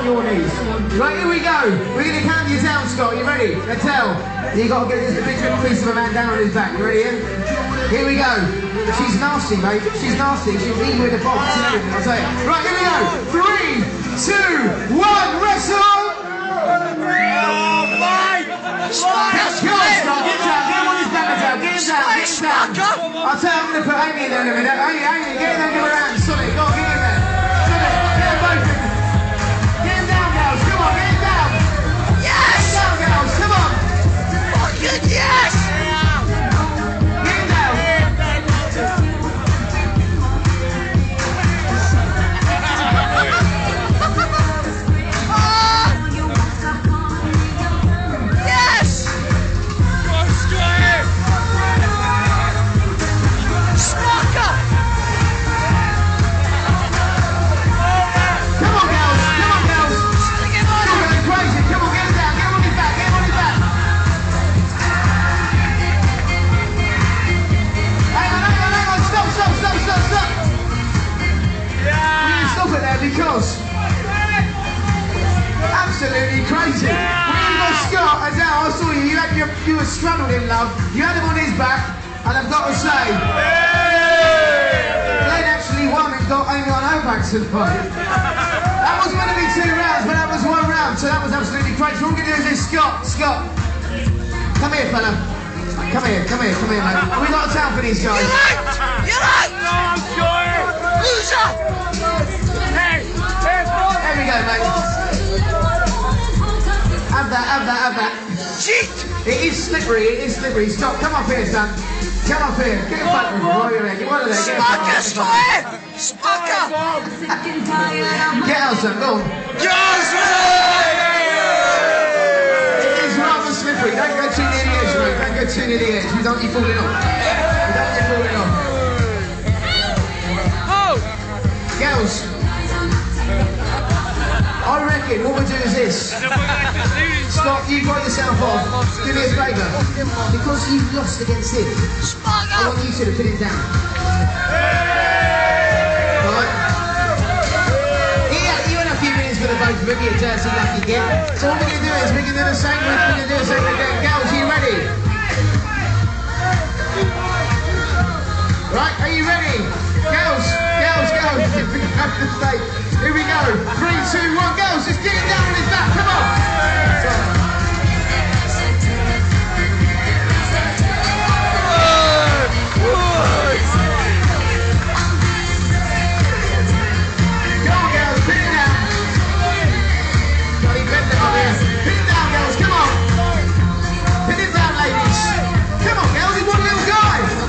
your knees. Right, here we go. We're going to count you down, Scott. You ready? Now tell. You got to get this big piece of a man down on his back. You ready? Here we go. She's nasty, mate. She's nasty. She'll leave you in a box and everything. I'll tell you. Right, here we go. 3, 2, 1, wrestle! Let's go, Scott. Get down. Get him on his back now. Get him down. Get him down. I'll tell you, I'm going to put Amy in there in a minute. Amy, get in there and give her a hand. Solid. Go on, get in there. Solid. Get them both in. Get him down, girls. Come on, get him down. Yes! Get him down, girls. Come on. Fucking yes! Get him down. Because absolutely crazy. When you got Scott, as I saw you were straddled him, love. You had him on his back, and I've got to say, Glenn actually won and got Amy on her back tonight. That was going to be 2 rounds, but that was 1 round, so that was absolutely crazy. What we're going to do is this, Scott, come here, fella. Come here, mate. We've got a town for these guys. You're right! No, I'm sure! Loser! There we go, mate. Have that. Cheat! It is slippery. Stop, come up here, son. Come up here. Get a photo while you're there. Get one of there. Sparker! Get out, son. Go on. Yes! It is rather slippery. Don't go too near the edge, mate. Don't go too near the edge. You don't want you falling off. Girls. I reckon what we'll do is this. Scott, you got yourself off. Do me a favour. Because you've lost against him, I want you to pin him down. Right? Yeah, you had a few minutes for the both of them, you dirty lucky git. So what we're going to do is we're going to do the same. We're going to do the same again. Girls, are you ready? Right, are you ready? Girls. Here we go. 3, 2, 1, girls. Just get him down on his back. Come on. Come on, girls. Pin it down. Got him bent up here. Pin it down, girls. Come on. Pin it down, ladies. Come on, girls. He's one little guy.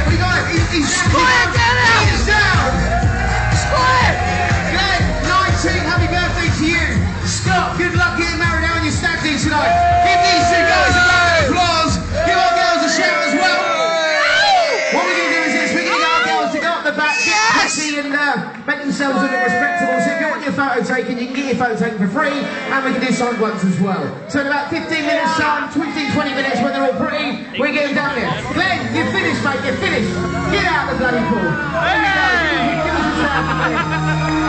We got it. He's down. Glenn, 19, happy birthday to you. Scott, good luck getting married out on your stag do tonight. Give these 2 guys a round of applause. Give our girls a shout as well. What we're going to do is this. We're going to get our girls to go up the back, get pretty and make themselves look respectable. So if you want your photo taken, you can get your photo taken for free, and we can do signed ones as well. So in about 15 minutes time, 15, 20 minutes when they're all pretty, we get them down here. Glenn, you're finished, mate, you're finished. Get out the bloody pool. There we go. Give us a shout.